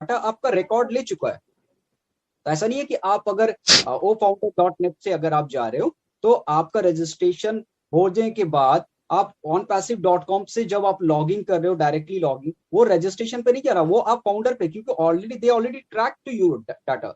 Data आपका record ले चुका है। तो ऐसा नहीं है कि आप अगर ofounder.net से अगर आप जा रहे हो तो आपका रजिस्ट्रेशन हो जाने के बाद आप onpassive.com से जब आप लॉग इन कर रहे हो डायरेक्टली लॉग इन, वो रजिस्ट्रेशन पे नहीं कर रहा, वो आप फाउंडर पे, क्योंकि already track to you data,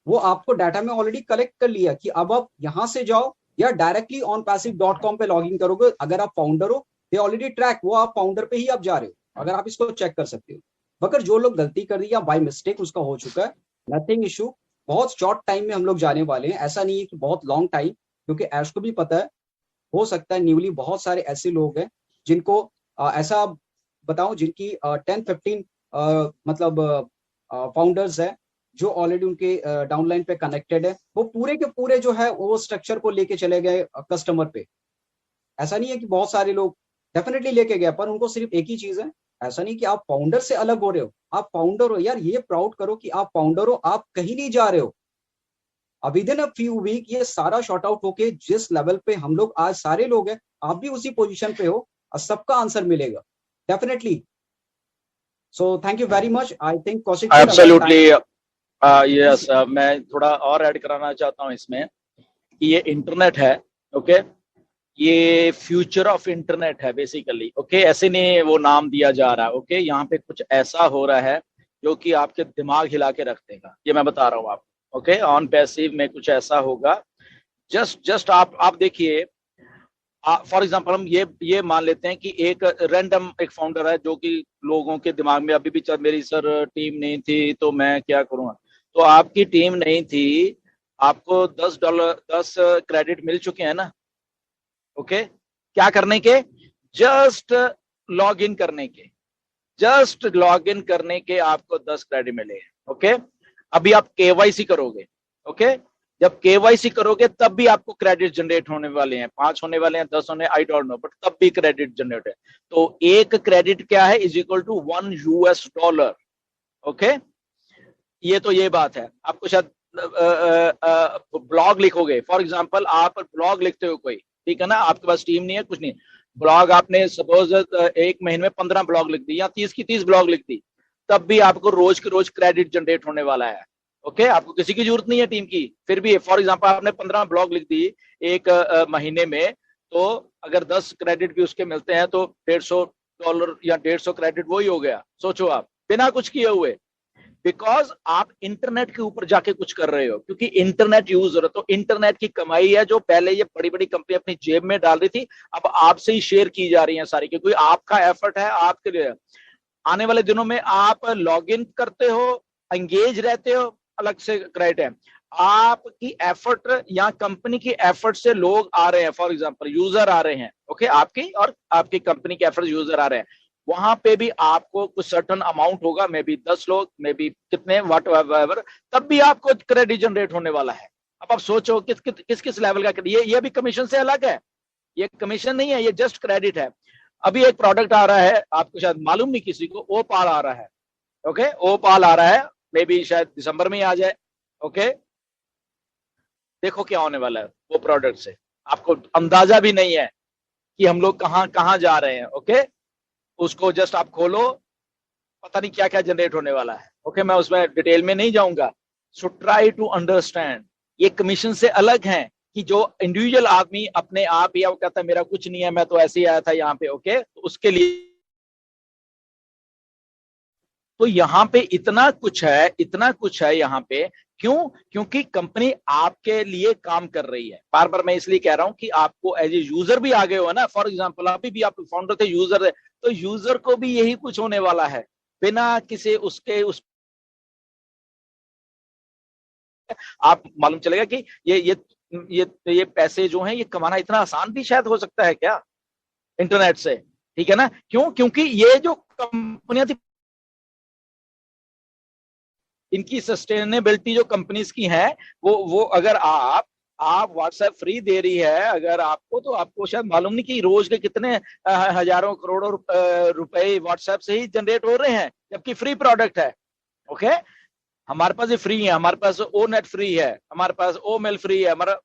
वो आपको डाटा में ऑलरेडी कलेक्ट कर लिया कि अब आप यहां से जाओ या डायरेक्टली onpassive.com पे लॉग इन करोगे। अगर आप फाउंडर हो दे ऑलरेडी ट्रैक, वो आप फाउंडर पे ही आप जा रहे हो, अगर आप इसको चेक कर सकते हो। मगर जो लोग गलती कर दी या बाय मिस्टेक उसका हो चुका है, नथिंग इशू, बहुत शॉर्ट टाइम में हम लोग जाने वाले हैं, ऐसा नहीं है कि बहुत लॉन्ग टाइम, क्योंकि ऐश को भी पता है, हो सकता है न्यूली बहुत सारे ऐसे लोग हैं जिनको ऐसा बताऊं जिनकी 10-15 मतलब फाउंडर्स है जो ऑलरेडी उनके डाउनलाइन पे कनेक्टेड है, वो पूरे के पूरे जो है वो स्ट्रक्चर को लेके चले गए कस्टमर पे। ऐसा नहीं है कि बहुत सारे लोग डेफिनेटली लेके गए, पर उनको सिर्फ एक ही चीज है, ऐसा नहीं कि आप फाउंडर से अलग हो रहे हो, आप फाउंडर हो यार, ये प्राउड करो कि आप फाउंडर हो, आप कहीं नहीं जा रहे हो। अब within a few week ये सारा शॉर्ट आउट होके जिस लेवल पे हम लोग आज सारे लोग हैं, आप भी उसी पोजीशन पे हो और सबका आंसर मिलेगा definitely. So thank you very much. I think Kaushik sir अगर एब्सोल्युटली यस, मैं थोड़ा और ऐड कराना चाहता हूँ इसमें कि ये इंटरनेट है, ओके, ये फ्यूचर ऑफ इंटरनेट है बेसिकली, ओके, ऐसे नहीं वो नाम दिया जा रहा है, ओके, यहाँ पे कुछ ऐसा हो रहा है जो कि आपके दिमाग हिला के रख देगा, ये मैं बता रहा हूँ आपको, ओके, ऑन पैसिव में कुछ ऐसा होगा। जस्ट आप देखिए, फॉर एग्जांपल हम ये मान लेते हैं कि एक रैंडम एक फाउंडर है जो कि लोगों के दिमाग में अभी भी चल, मेरी सर टीम नहीं थी तो मैं क्या करूँगा, तो आपकी टीम नहीं थी, आपको $10 10 क्रेडिट मिल चुके हैं ना, ओके, क्या करने के, जस्ट लॉग इन करने के, जस्ट लॉग इन करने के आपको 10 क्रेडिट मिले, ओके। अभी आप केवाईसी करोगे, ओके, जब केवाईसी करोगे तब भी आपको क्रेडिट जनरेट होने वाले हैं, 5 होने वाले हैं, 10 होने, आई डोंट नो, बट तब भी क्रेडिट जनरेट है। तो एक क्रेडिट क्या है, इज इक्वल टू $1, ओके। ये तो ये बात है, आपको शायद ब्लॉग लिखोगे, फॉर एग्जांपल आप ब्लॉग लिखते हो कोई, ठीक है ना, आपके पास टीम नहीं है, कुछ नहीं, ब्लॉग आपने सपोज एक महीने में 15 ब्लॉग लिख दी या 30 की 30 ब्लॉग लिख दी, तब भी आपको रोज के रोज क्रेडिट जनरेट होने वाला है, ओके। आपको किसी की जरूरत नहीं है टीम की, फिर भी फॉर एग्जांपल आपने 15 ब्लॉग लिख दी एक महीने में, तो अगर 10 क्रेडिट भी उसके मिलते हैं तो $150 या 150 क्रेडिट वही हो गया, सोचो आप, बिना कुछ किए हुए, बिकॉज आप इंटरनेट के ऊपर जाके कुछ कर रहे हो, क्योंकि इंटरनेट यूज हो रहा है, तो इंटरनेट की कमाई है जो पहले ये बड़ी बड़ी कंपनी अपनी जेब में डाल रही थी, अब आपसे ही शेयर की जा रही है सारी, क्योंकि आपका एफर्ट है, आपके लिए आने वाले दिनों में आप लॉग इन करते हो, एंगेज रहते हो, अलग से क्रेडिट है, आपकी एफर्ट या कंपनी की एफर्ट से लोग आ रहे हैं, फॉर एग्जांपल यूजर आ रहे हैं, ओके, आपकी और आपकी कंपनी के एफर्ट यूजर आ रहे हैं, वहां पे भी आपको कुछ सर्टन अमाउंट होगा, मे बी 10 लोग, मे बी कितने, वट एवर, तब भी आपको क्रेडिट जनरेट होने वाला है। अब आप सोचो किस लेवल का, ये भी कमीशन से अलग है, ये कमीशन नहीं है, ये जस्ट क्रेडिट है। अभी एक प्रोडक्ट आ रहा है, आपको शायद मालूम नहीं किसी को, ओपाल आ रहा है, ओके, ओपाल आ रहा है, मे बी शायद दिसंबर में ही आ जाए, ओके। देखो क्या होने वाला है वो प्रोडक्ट से, आपको अंदाजा भी नहीं है कि हम लोग कहाँ कहाँ जा रहे हैं, ओके। उसको जस्ट आप खोलो, पता नहीं क्या क्या जनरेट होने वाला है, ओके, मैं उसमें डिटेल में नहीं जाऊंगा। सो ट्राई टू अंडरस्टैंड, ये कमीशन से अलग है कि जो इंडिविजुअल आदमी अपने आप या वो कहता है मेरा कुछ नहीं है, मैं तो ऐसे ही आया था यहाँ पे, ओके, तो उसके लिए तो यहाँ पे इतना कुछ है, इतना कुछ है यहाँ पे, क्यों, क्योंकि कंपनी आपके लिए काम कर रही है। बार बार मैं इसलिए कह रहा हूं कि आपको एज ए यूजर भी आ गए हो ना, फॉर एग्जांपल अभी भी आप फाउंडर थे, यूजर है, तो यूजर को भी यही कुछ होने वाला है, बिना किसी उसके उस आप मालूम चलेगा कि ये पैसे जो हैं ये कमाना इतना आसान भी शायद हो सकता है क्या इंटरनेट से, ठीक है ना, क्यों, क्योंकि ये जो कंपनियां थी इनकी सस्टेनेबिलिटी जो कंपनीज की है, वो अगर आप व्हाट्सएप फ्री दे रही है अगर आपको, तो आपको शायद मालूम नहीं कि रोज के कितने हजारों करोड़ों रुपए व्हाट्सएप से ही जनरेट हो रहे हैं, जबकि फ्री प्रोडक्ट है, ओके। हमारे पास ये फ्री है, हमारे पास ओ नेट फ्री है, हमारे पास ओ मेल फ्री है, हमारा,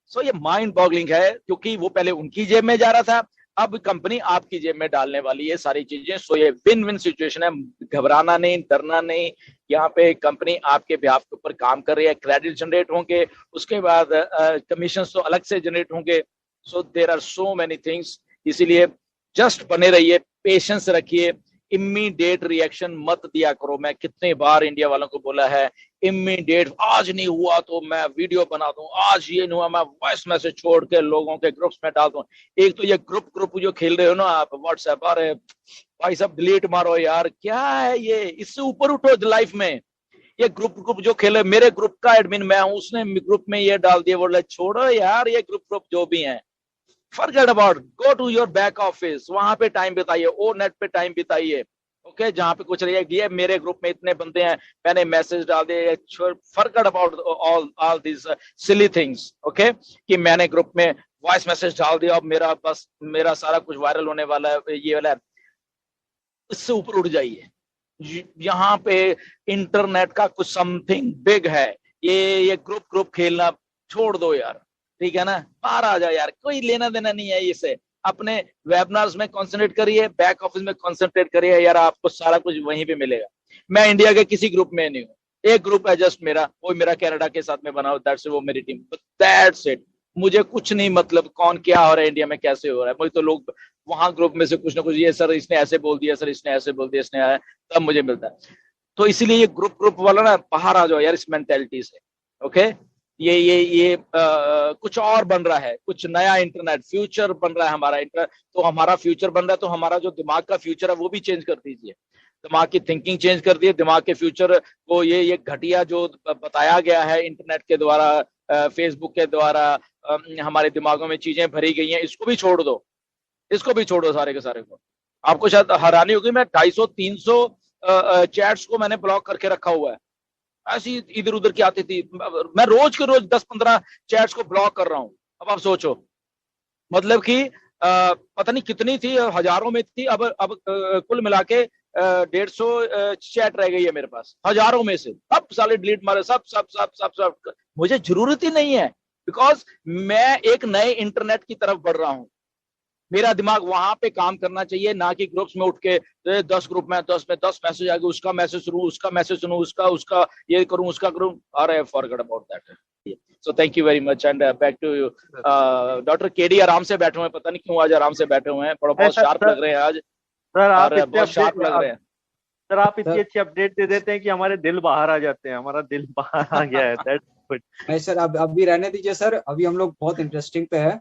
सो ये माइंड बॉगलिंग है, क्योंकि वो पहले उनकी जेब में जा रहा था, अब कंपनी आपकी जेब में डालने वाली है सारी चीजें। सो ये विन विन सिचुएशन है, घबराना नहीं, डरना नहीं। यहाँ पे कंपनी आपके बिहाफ के ऊपर काम कर रही है, क्रेडिट जनरेट होंगे, उसके बाद कमीशन तो अलग से जनरेट होंगे। So there are so many things, इसीलिए जस्ट बने रहिए, पेशेंस रखिए, इमीडिएट रिएक्शन मत दिया करो। मैं कितने बार इंडिया वालों को बोला है, इमीडिएट, आज नहीं हुआ तो मैं वीडियो बना दूं, आज ये नहीं हुआ मैं वॉइस मैसेज छोड़ के लोगों के ग्रुप्स में डाल दूं। एक तो ये ग्रुप जो खेल रहे हो ना आप व्हाट्सएप, अरे भाई सब डिलीट मारो यार, क्या है ये, इससे ऊपर उठो लाइफ में। ये ग्रुप जो खेले, मेरे ग्रुप का एडमिन मैं हूं, उसने ग्रुप में ये डाल दिया, बोले छोड़ो यार ये ग्रुप जो भी है, forget about, go to your back office, वहां पे टाइम बिताइए, ओ नेट पे टाइम बिताइए। ओके, जहां पे कुछ रही है, मेरे ग्रुप में इतने बंदे हैं, मैंने मैसेज डाल दिए, forget about all this silly things. Okay, कि मैंने ग्रुप में वॉइस मैसेज डाल दिया, अब मेरा सारा कुछ वायरल होने वाला है, ये वाला है। इससे ऊपर उठ जाइए, यहाँ पे इंटरनेट का कुछ समथिंग बिग है। ये ग्रुप खेलना छोड़ दो यार, ठीक है ना, बाहर आ जाओ यार, कोई लेना देना नहीं है इससे। अपने वेबिनार्स में कंसंट्रेट करिए, बैक ऑफिस में कंसंट्रेट करिए यार, आपको सारा कुछ वहीं पे मिलेगा। मैं इंडिया के किसी ग्रुप में नहीं हूँ, एक ग्रुप है जस्ट मेरा, वो मेरा कनाडा के साथ में बना हुआ, दैट्स वो मेरी टीम, दैट्स इट। मुझे कुछ नहीं मतलब कौन क्या हो रहा है इंडिया में, कैसे हो रहा है, मुझे तो लोग वहां ग्रुप में से कुछ ना कुछ, ये सर इसने ऐसे बोल दिया, सर इसने ऐसे बोल दिया, इसने आया, तब मुझे मिलता है। तो इसीलिए ये ग्रुप वाला ना, बाहर आ जाओ यार इस मेंटेलिटी से। ओके, ये कुछ और बन रहा है, कुछ नया इंटरनेट फ्यूचर बन रहा है हमारा इंटरनेट, तो हमारा फ्यूचर बन रहा है, तो हमारा जो दिमाग का फ्यूचर है वो भी चेंज कर दीजिए, दिमाग की थिंकिंग चेंज कर दिए, दिमाग के फ्यूचर को, ये घटिया जो बताया गया है इंटरनेट के द्वारा, फेसबुक के द्वारा हमारे दिमागों में चीजें भरी गई हैं, इसको भी छोड़ दो, इसको भी छोड़ो सारे के सारे को। आपको शायद हैरानी होगी, मैं 250-300 चैट्स को मैंने ब्लॉक करके रखा हुआ है, ऐसी इधर उधर की आती थी, मैं रोज के रोज 10-15 चैट्स को ब्लॉक कर रहा हूं। अब आप सोचो, मतलब कि पता नहीं कितनी थी, हजारों में थी, अब कुल मिला के 150 चैट रह गई है मेरे पास, हजारों में से अब साले डिलीट मारे, सब मुझे जरूरत ही नहीं है, बिकॉज मैं एक नए इंटरनेट की तरफ बढ़ रहा हूं। मेरा दिमाग वहां पे काम करना चाहिए, ना कि ग्रुप्स में उठ के 10 ग्रुप में 10 मैसेज आ गए, उसका मैसेज सुनूं, उसका मैसेज सुनूं, उसका ये करूं, उसका करूं, अरे forget about that. So thank you very much and back to you. Doctor KD आराम से बैठे हुए हैं, पता नहीं क्यों आज आराम से बैठे हुए हैं, बड़ा बहुत शार्प लग रहे हैं आज, सर आप और बहुत शार्प लग रहे हैं। सर आप इतनी अच्छी अपडेट दे देते हैं कि हमारे दिल बाहर आ जाते हैं, हमारा दिल बाहर आ गया है। That's good. नहीं सर, अब भी रहने दीजिए सर, अभी हम लोग बहुत इंटरेस्टिंग पे है,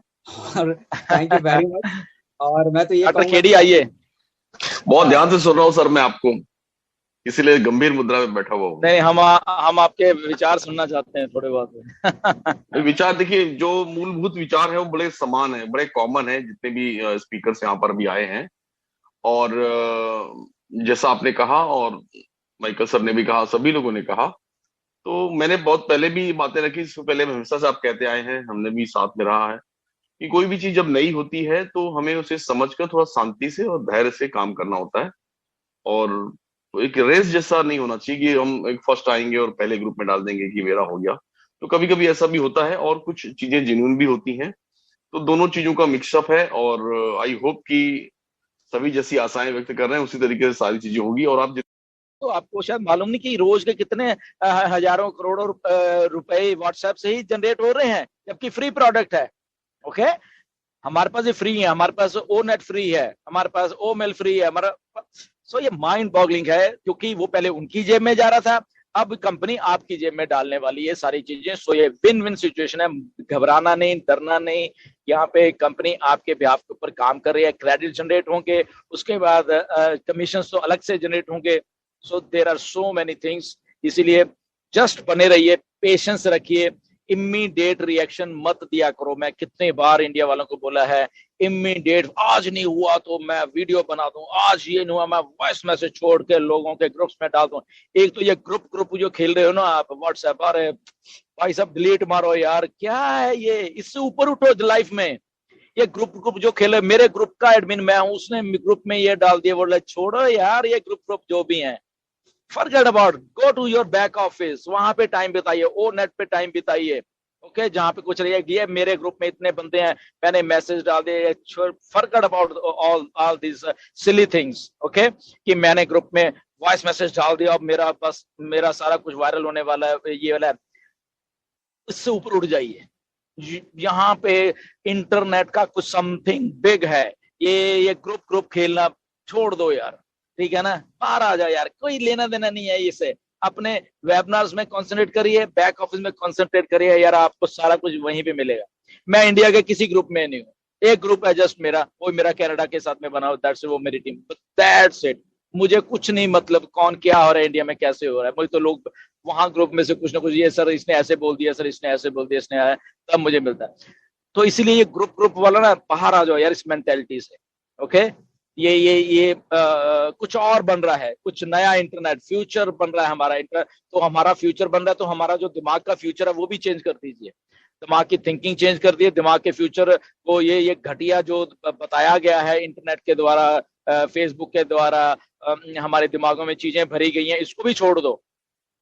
और थैंक यू वेरी मच। और मैं तो ये डॉक्टर केडी आइए। बहुत ध्यान से सुन रहा हूँ सर मैं आपको, इसीलिए गंभीर मुद्रा में बैठा हुआ हूँ। नहीं, हम आपके विचार सुनना चाहते हैं थोड़े बहुत। विचार देखिए, जो मूलभूत विचार है वो बड़े समान है, बड़े कॉमन है, जितने भी स्पीकर्स यहाँ पर भी आए हैं। और जैसा आपने कहा और माइकल सर ने भी कहा, सभी लोगों ने कहा, तो मैंने बहुत पहले भी बातें रखी, इससे पहले हमेशा से आप कहते आए हैं, हमने भी साथ में रहा है कि कोई भी चीज जब नई होती है तो हमें उसे समझकर थोड़ा शांति से और धैर्य से काम करना होता है। और तो एक रेस जैसा नहीं होना चाहिए कि हम एक फर्स्ट आएंगे और पहले ग्रुप में डाल देंगे कि मेरा हो गया। तो कभी कभी ऐसा भी होता है और कुछ चीजें जेन्युइन भी होती हैं, तो दोनों चीजों का मिक्सअप है। और आई होप कि सभी जैसी आशाएं व्यक्त कर रहे हैं उसी तरीके से सारी चीजें होगी। और आप तो आपको शायद मालूम नहीं कि रोज के कितने हजारों करोड़ों रुपए व्हाट्सएप से ही जनरेट हो रहे हैं, जबकि फ्री प्रोडक्ट है। ओके, हमारे पास ये फ्री है, हमारे पास ओ नेट फ्री है, हमारे पास ओ मेल फ्री है हमारा। सो ये माइंड बॉगलिंग है, क्योंकि वो पहले उनकी जेब में जा रहा था, अब कंपनी आपकी जेब में डालने वाली है सारी चीजें। सो ये विन विन सिचुएशन है, घबराना नहीं, डरना नहीं। यहाँ पे कंपनी आपके बिहाफ के ऊपर काम कर रही है, क्रेडिट जनरेट होंगे, उसके बाद कमीशन तो अलग से जनरेट होंगे। So there are so many things, इसीलिए जस्ट बने रहिए, पेशेंस रखिए, इमीडिएट रिएक्शन मत दिया करो। मैं कितने बार इंडिया वालों को बोला है, इमीडिएट, आज नहीं हुआ तो मैं वीडियो बना दूं, आज ये नहीं हुआ मैं वॉइस मैसेज छोड़ के लोगों के ग्रुप्स में डाल दूं। एक तो ये ग्रुप जो खेल रहे हो ना आप व्हाट्सएप, अरे भाई सब डिलीट मारो यार, क्या है ये, इससे ऊपर उठो लाइफ में। ये ग्रुप जो खेले, मेरे ग्रुप का एडमिन मैं हूं, उसने ग्रुप में ये डाल दिया, बोले छोड़ो यार ये ग्रुप जो भी है, forget about, go to your back office, वहां पे टाइम बिताइए, ओ नेट पे टाइम बिताइए। ओके, जहां पे कुछ रही है मेरे ग्रुप में इतने बंदे हैं, मैंने मैसेज डाल दिए, forget about all this silly things. Okay, कि मैंने ग्रुप में वॉइस मैसेज डाल दिया और मेरा सारा कुछ वायरल होने वाला है, ये वाला है। इससे ऊपर उठ जाइए, यहाँ पे इंटरनेट का कुछ समथिंग बिग है। ये ग्रुप खेलना छोड़ दो यार, ठीक है ना, बाहर आ जाओ यार, कोई लेना देना नहीं है इससे। अपने वेबिनार्स में कंसंट्रेट करिए, बैक ऑफिस में कंसंट्रेट करिए यार, आपको सारा कुछ वहीं पे मिलेगा। मैं इंडिया के किसी ग्रुप में नहीं हूँ, एक ग्रुप है जस्ट मेरा, वो मेरा कनाडा के साथ में बना, दैट्स वो मेरी टीम, दैट्स इट। मुझे कुछ नहीं मतलब कौन क्या हो रहा है इंडिया में, कैसे हो रहा है, मुझे तो लोग वहां ग्रुप में से कुछ ना कुछ, ये सर इसने ऐसे बोल दिया, सर इसने ऐसे बोल दिया, इसने आया, तब मुझे मिलता है। तो इसीलिए ये ग्रुप वाला ना, बाहर आ जाओ यार इस मेंटेलिटी से। ओके, ये कुछ और बन रहा है, कुछ नया इंटरनेट फ्यूचर बन रहा है हमारा इंटरनेट। तो हमारा फ्यूचर बन रहा है, तो हमारा जो दिमाग का फ्यूचर है वो भी चेंज कर दीजिए, दिमाग की थिंकिंग चेंज कर दिए, दिमाग के फ्यूचर को ये घटिया जो बताया गया है इंटरनेट के द्वारा, फेसबुक के द्वारा हमारे दिमागों में चीजें भरी गई हैं, इसको भी छोड़ दो,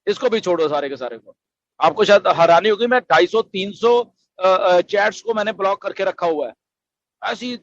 इसको भी छोड़ो सारे के सारे को। आपको शायद हैरानी होगी, मैं 250-300 चैट्स को मैंने ब्लॉक करके रखा हुआ है, ऐसी